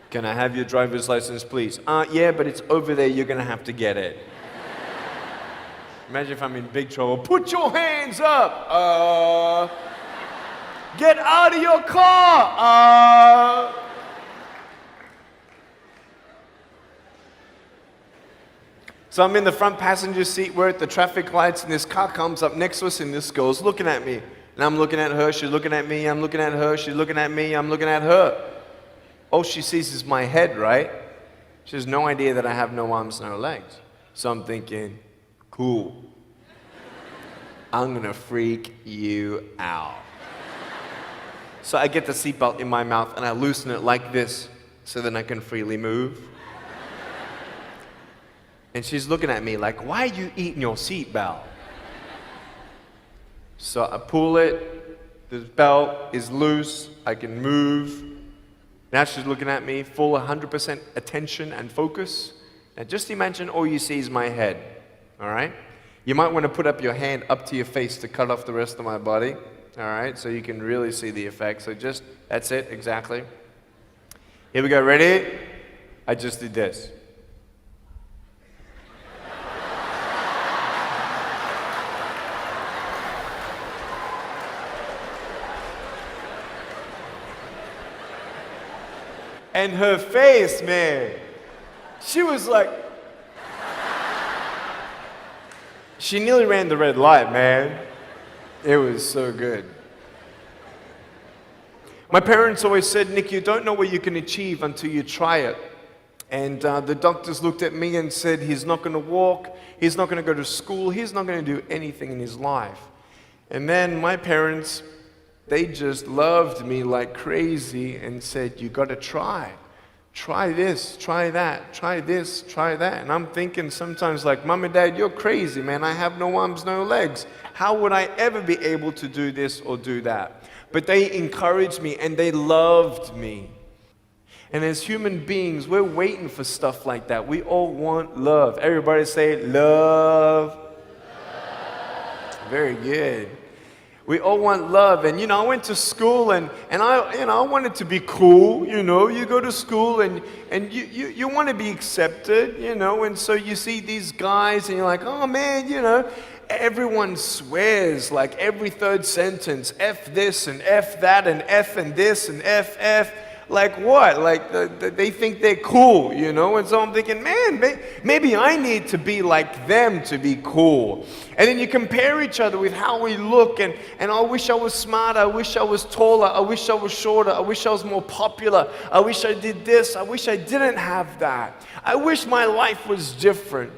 Can I have your driver's license, please? Yeah, but it's over there. You're going to have to get it. Imagine if I'm in big trouble. Put your hands up. Get out of your car. So I'm in the front passenger seat. We're at the traffic lights, and this car comes up next to us, and this girl's looking at me. And I'm looking at her. She's looking at me. I'm looking at her. She's looking at me. I'm looking at her. All she sees is my head, right? She has no idea that I have no arms, no legs. So I'm thinking, cool. I'm gonna freak you out. So I get the seatbelt in my mouth and I loosen it like this so that I can freely move. And she's looking at me like, why are you eating your seatbelt? So I pull it, the belt is loose, I can move. Now she's looking at me, full 100% attention and focus. Now just imagine all you see is my head, all right? You might want to put up your hand up to your face to cut off the rest of my body, all right? So you can really see the effect. So just, that's it, exactly. Here we go, ready? I just did this. And her face, man, she was like, she nearly ran the red light, man. It was so good. My parents always said, Nick, you don't know what you can achieve until you try it. And the doctors looked at me and said, he's not going to walk, he's not going to go to school, he's not going to do anything in his life. And then my parents, they just loved me like crazy and said, you got to try. Try this, try that, try this, try that. And I'm thinking sometimes like, Mom and Dad, you're crazy, man. I have no arms, no legs. How would I ever be able to do this or do that? But they encouraged me and they loved me. And as human beings, we're waiting for stuff like that. We all want love. Everybody say, love. Very good. We all want love. And, I went to school and I wanted to be cool, You go to school and you want to be accepted, And so you see these guys and you're like, oh, man, Everyone swears like every third sentence, F this and F that and F and this and F. Like what? Like they think they're cool, And so I'm thinking, man, maybe I need to be like them to be cool. And then you compare each other with how we look, and I wish I was smarter, I wish I was taller, I wish I was shorter, I wish I was more popular, I wish I did this, I wish I didn't have that. I wish my life was different.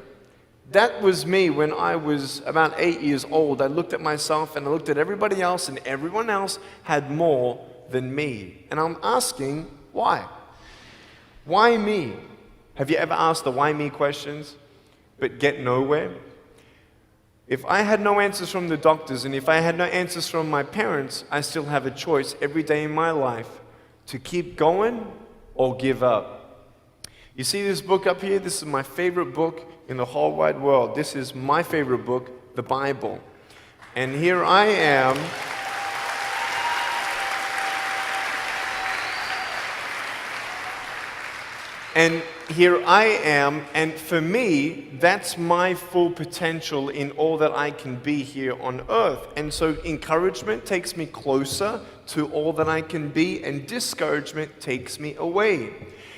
That was me when I was about 8 years old. I looked at myself and I looked at everybody else, and everyone else had more than me. And I'm asking, why? Why me? Have you ever asked the why me questions but get nowhere? If I had no answers from the doctors and if I had no answers from my parents, I still have a choice every day in my life to keep going or give up. You see this book up here? This is my favorite book in the whole wide world. This is my favorite book, the Bible. And here I am. And here I am, and for me, that's my full potential in all that I can be here on earth. And so encouragement takes me closer to all that I can be, and discouragement takes me away.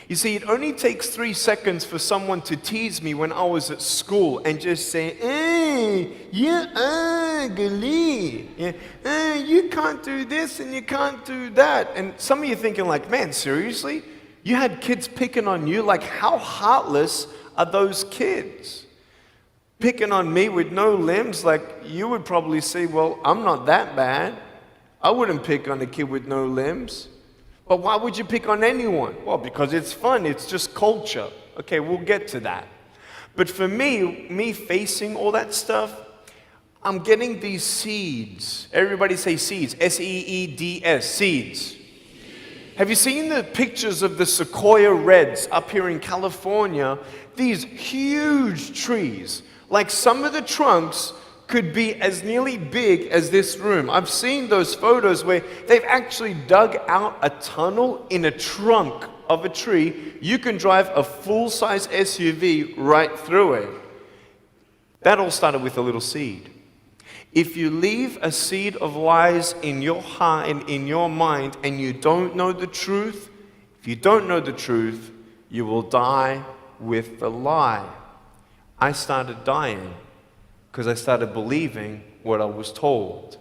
You see, it only takes 3 seconds for someone to tease me when I was at school and just say, you're ugly. You can't do this and you can't do that. And some of you thinking like, man, seriously? You had kids picking on you? Like, how heartless are those kids? Picking on me with no limbs, like, you would probably say, well, I'm not that bad. I wouldn't pick on a kid with no limbs. But why would you pick on anyone? Well, because it's fun. It's just culture. Okay, we'll get to that. But for me facing all that stuff, I'm getting these seeds. Everybody say seeds. S-E-E-D-S, seeds. Have you seen the pictures of the sequoia reds up here in California? These huge trees. Like some of the trunks could be as nearly big as this room. I've seen those photos where they've actually dug out a tunnel in a trunk of a tree. You can drive a full-size SUV right through it. That all started with a little seed. If you leave a seed of lies in your heart and in your mind and you don't know the truth, if you don't know the truth, you will die with the lie. I started dying because I started believing what I was told.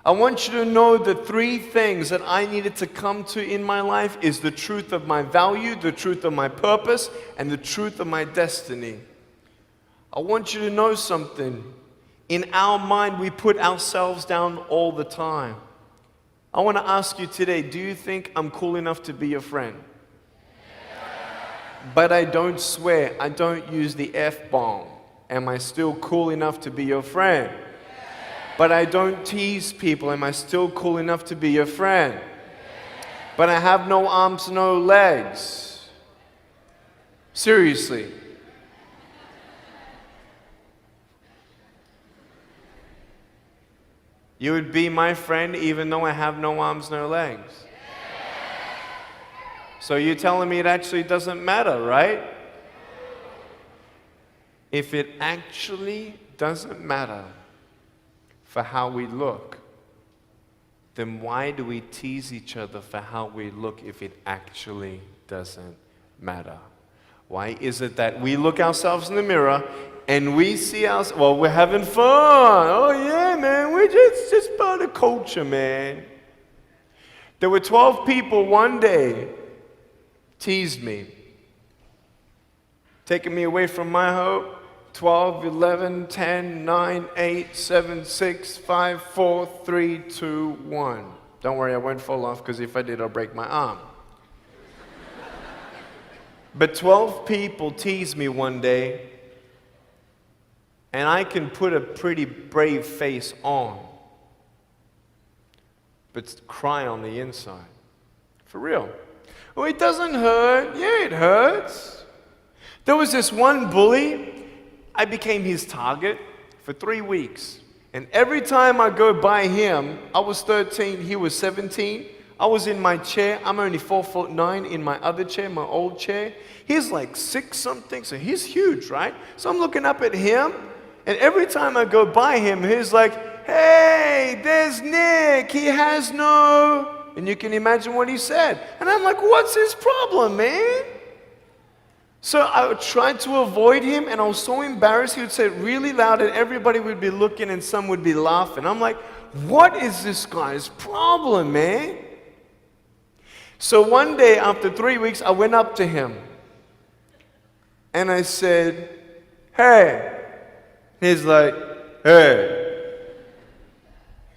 I want you to know the three things that I needed to come to in my life is the truth of my value, the truth of my purpose, and the truth of my destiny. I want you to know something. In our mind, we put ourselves down all the time. I want to ask you today, do you think I'm cool enough to be your friend? But I don't swear, I don't use the F-bomb. Am I still cool enough to be your friend? But I don't tease people. Am I still cool enough to be your friend? But I have no arms, no legs. Seriously. You would be my friend even though I have no arms, no legs. So you're telling me it actually doesn't matter, right? If it actually doesn't matter for how we look, then why do we tease each other for how we look if it actually doesn't matter? Why is it that we look ourselves in the mirror and we see ourselves, well, we're having fun. Oh yeah, man, we're just part of culture, man. There were 12 people one day teased me, taking me away from my hope. 12, 11, 10, 9, 8, 7, 6, 5, 4, 3, 2, 1. Don't worry, I won't fall off because if I did, I'll break my arm. But 12 people teased me one day, and I can put a pretty brave face on, but cry on the inside. For real. Oh, it doesn't hurt. Yeah, it hurts. There was this one bully. I became his target for 3 weeks. And every time I go by him, I was 13, he was 17. I was in my chair. I'm only 4'9" in my other chair, my old chair. He's like 6 something, so he's huge, right? So I'm looking up at him, and every time I go by him, he's like, hey, there's Nick, he has no... And you can imagine what he said. And I'm like, what's his problem, man? So I tried to avoid him, and I was so embarrassed. He would say it really loud, and everybody would be looking, and some would be laughing. I'm like, what is this guy's problem, man? So one day, after 3 weeks, I went up to him, and I said, hey. He's like, hey.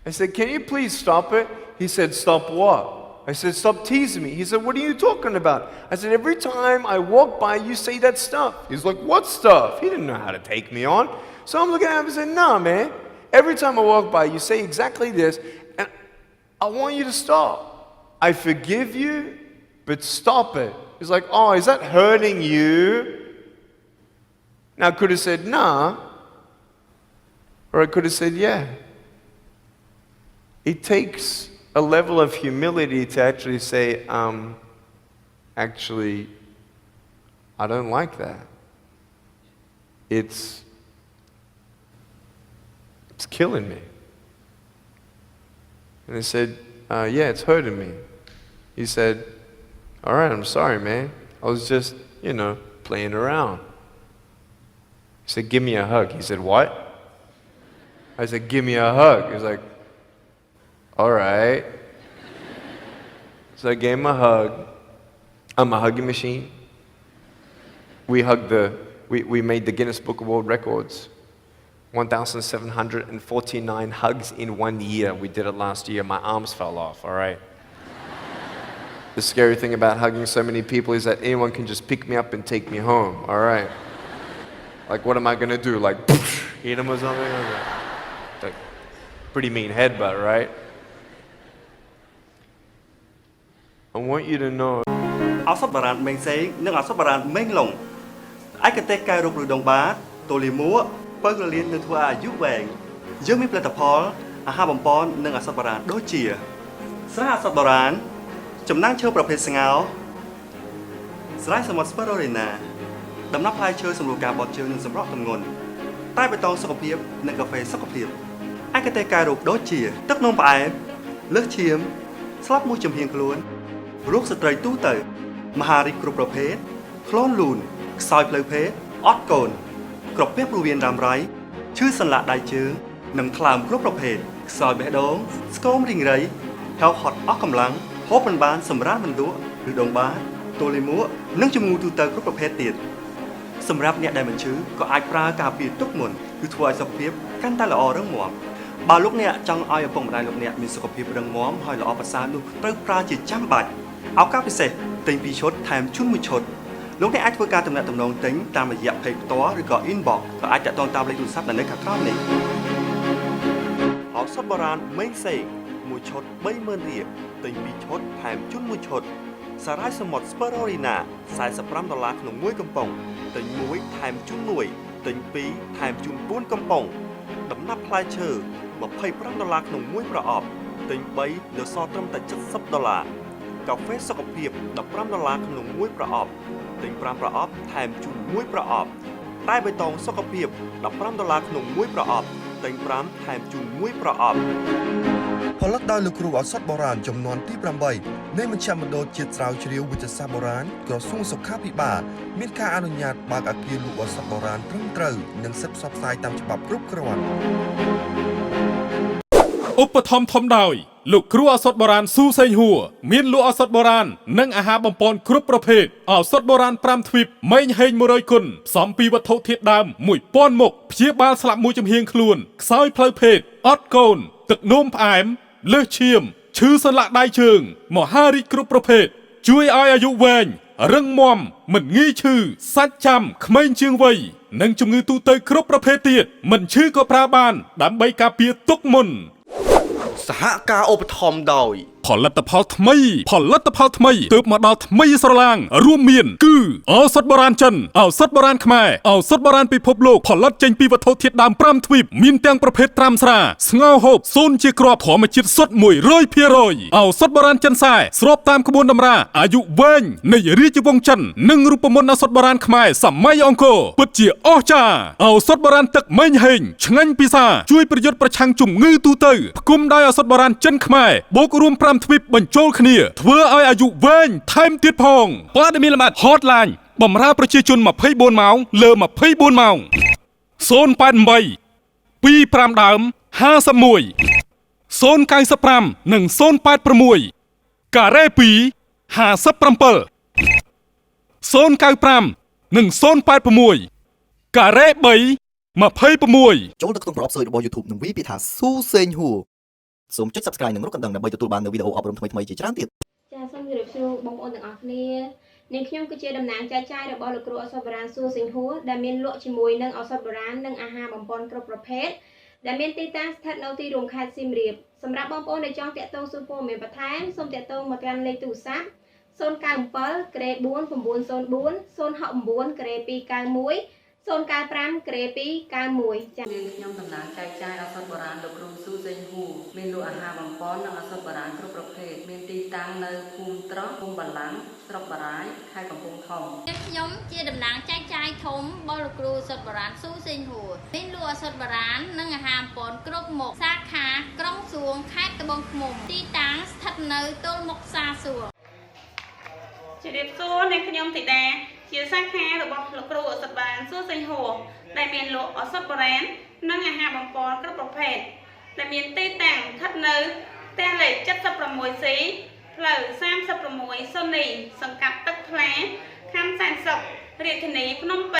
I said, can you please stop it? He said, stop what? I said, stop teasing me. He said, what are you talking about? I said, every time I walk by, you say that stuff. He's like, what stuff? He didn't know how to take me on. So I'm looking at him and said, nah, man. Every time I walk by, you say exactly this, and I want you to stop. I forgive you, but stop it. He's like, oh, is that hurting you? Now, I could have said, nah. Or I could have said, yeah. It takes a level of humility to actually say, actually, I don't like that. It's killing me. And I said, yeah, it's hurting me. He said, all right, I'm sorry, man. I was just, playing around. He said, give me a hug. He said, what? I said, give me a hug. He was like, all right. So I gave him a hug. I'm a hugging machine. We made the Guinness Book of World Records. 1,749 hugs in 1 year. We did it last year. My arms fell off, all right? The scary thing about hugging so many people is that anyone can just pick me up and take me home, all right? Like, what am I going to do? Like, hit him or something? Like, pretty mean headbutt, right? I want you to know. ឱសថបារាណមេងសេងនិងឱសថបារាណមេងឡុងឯកទេសកែរូបឬដងបាតូលីមួពៅរលៀននឹងធ្វើឲ្យអាយុវែង យើងមានផលិតផលអាហារបំពន់និងឱសថបុរាណដូចជាស្រែឱសថបុរាណចំណាំងឈើប្រភេទស្ងោស្រែសមុទ្រ SPIRULINA ដំណាប់ផ្លែឈើសម្រួលការបត់ជើងនិងសម្រក់ទម្ងន់តែបេតុងសុខភាពនិងកាហ្វេសុខភាពឯកទេសកែរូបដូចជាទឹកនំផ្អែមលើសឈាមស្លាប់មួយចំហៀងខ្លួនរោគស្ត្រីទូទៅមហារីកគ្រប់ប្រភេទក្លូនលូនខ្សោយផ្លូវភេទអត់កូនក្រពះព្រលានរ៉ាំរ៉ៃឈឺសន្លាក់ដៃជើងនិងថ្លើមគ្រប់ប្រភេទខ្សោយបេះដូងស្គមរីងរៃហៅហត់អស់កម្លាំងហូបមិនបានសម្រាលមិនលក់ឬដងបាតទល់លាមកនិងជំងឺទូទៅគ្រប់ប្រភេទទៀតសម្រាប់អ្នកដែលមិនឈឺក៏អាចប្រើការពារទុកមុនគឺធ្វើឲ្យសុខភាពកាន់តែល្អរឹងមាំបើលោកអ្នកចង់ឲ្យឪពុកម្ដាយលោកអ្នកមានសុខភាពរឹងមាំហើយល្អប្រសើរនោះត្រូវប្រើជាចាំបាច់ឱកាសពិសេសទិញ2ឈុតថែមជូន1ឈុតលោកអ្នកអាចធ្វើការទំនាក់ទំនងទិញតាមរយៈ page ផ្ទាល់ឬក៏ inbox ក៏អាចតាក់ទងតាមលេខទូរស័ព្ទនៅខាងក្រោមនេះឱសថបុរាណមេងសេង1ឈុត 30,000 រៀលទិញ2ឈុតថែមជូន1ឈុតសារាយសមុទ្រ SPIRULINA $45ក្នុង1កំប៉ុងទិញ1ថែមជូន1ទិញ2ថែមជូន4កំប៉ុងដំណាប់ផ្លែឈើ$25ក្នុង1ប្រអប់ទិញ3នៅសល់ត្រឹមតែ$70កាហ្វេសុខភាព$15ក្នុង1ប្រអប់ទិញ5ប្រអប់ថែមជូន1ប្រអប់តែបេតុងសុខភាព$15ក្នុង1ប្រអប់ទិញ5ថែមជូន1ប្រអប់ផលិតដោយលោកគ្រូឱសថបុរាណចំនួនទី8នៃមជ្ឈមណ្ឌលជាតិស្រាវជ្រាវវិទ្យាសាស្ត្របុរាណក្រសួងសុខាភិបាលមានការអនុញ្ញាតបើកអគារលក់ឱសថបុរាណត្រឹមត្រូវនិងសិទ្ធិផ្សព្វផ្សាយតាមច្បាប់គ្រប់គ្រាន់ឧបត្ថម្ភធំដោយលោកគ្រូឱសថបុរាណស៊ូសេងហួរមានលក់ឱសថបុរាណនិងអាហារបំពន់គ្រប់ប្រភេទឱសថបុរាណ5ទ្វីបម៉េងហេង100គុណផ្សំពីវត្ថុធាតុដើម1000មុខព្យាបាលស្លាប់មួយចំហៀងខ្លួនខ្សោយផ្លូវភេទអត់កូនទឹកនោមផ្អែមលើសឈាមឈឺសន្លាក់ដៃជើងមហារីកគ្រប់ប្រភេទជួយឲ្យអាយុវែងរឹងមាំមិនងាយឈឺសាច់ចាំក្មេងជាងវ័យនិងជំងឺទូទៅគ្រប់ប្រភេទទៀតមិនឈឺក៏ប្រើបានដើម្បីការពារទុកមុនសហការឧបត្ថម្ភដោយផលិតផលថ្មីទើបមកដល់ថ្មីស្រឡាងរួមមានគឺឱសថបុរាណចិនឱសថបុរាណខ្មែរឱសថបុរាណពិភពលោកផលិតចេញពីវត្ថុធាតុដើម5ទ្វីបមានទាំងប្រភេទត្រាំស្រាស្ងោរហូបសូនជាគ្រាប់ធម្មជាតិសុទ្ធ 100% ឱសថបុរាណចិនសែស្របតាមក្បួនតម្រាអាយុវែងនៃរាជវង្សចិននិងរូបមន្តឱសថបុរាណខ្មែរសម័យអង្គរពិតជាអស្ចារ្យឱសថបុរាណទឹកម៉េងហេងឆ្ងាញ់ពិសាជួយប្រយុទ្ធប្រឆាំងជំងឺទូទៅផ្គុំដោយឱសថបុរាណចិនខ្មែរបូករួម5ទ្វីបបញ្ចូលគ្នាធ្វើឲ្យអាយុវែងថែមទៀតផងព័ត៌មានលម្អិត Hotline បម្រើប្រជាជន24ម៉ោងលើ24ម៉ោង088 25ដើម51 095និង086ការ៉េ2 57 095និង086ការ៉េ3 26ចូលទៅក្នុងប្រអប់សើចរបស់ YouTube និងវាយពាក្យថាស៊ូសេងហួរសូមចុច Subscribe និងរកកណ្ដឹងដើម្បីទទួលបាននូវវីដេអូអប់រំថ្មីៗជាច្រើនទៀតចាសសូមជម្រាបសួរបងប្អូនទាំងអស់គ្នានាងខ្ញុំគឺជាតំណាងចែកចាយរបស់លោកគ្រូឱសថបុរាណស៊ូសេងហួរដែលមានលក់ជាមួយនឹងឱសថបុរាណនិងអាហារបំពន់គ្រប់ប្រភេទដែលមានទីតាំងស្ថិតនៅទីរួមខេត្តសៀមរាបសម្រាប់បងប្អូនដែលចង់តាក់ទងសួរព័ត៌មានបន្ថែមសូមតាក់ទងមកកាន់លេខទូរស័ព្ទ097ក្រេ4904 069ក្រេ291 095ក្រេ291ចា៎ខ្ញុំតំណាងចែកចាយឱសថបុរាណលោកគ្រូស៊ូសេងហួរមានលក់អាហារបំពន់និងឱសថបុរាណគ្រប់ប្រភេទមានទីតាំងនៅភូមិត្រោះភូមិបាឡាំងស្រុកបារាយខេត្តកំពង់ធំខ្ញុំជាតំណាងចែកចាយធំរបស់លោកគ្រូឱសថបុរាណស៊ូសេងហួរមានលក់ឱសថបុរាណនិងអាហារបំពន់គ្រប់មុខសាខាក្រុងសួងខេត្តត្បូងឃ្មុំទីតាំងស្ថិតនៅទល់មុខផ្សារសួរជម្រាបសួរអ្នកខ្ញុំធីតាជាសាខារបស់លោកគ្រូឱសថបុរាណស៊ូសេងហួរដែលមានលក់ឱសថបុរាណនិងអាហារបំពន់គ្រប់ប្រភេទដែលមានទីតាំងស្ថិតនៅផ្ទះលេខ 76C ផ្លូវ 36 សូនីសង្កាត់ទឹកថ្លាខណ្ឌសែនសុខរាជធានីភ្នំពេញ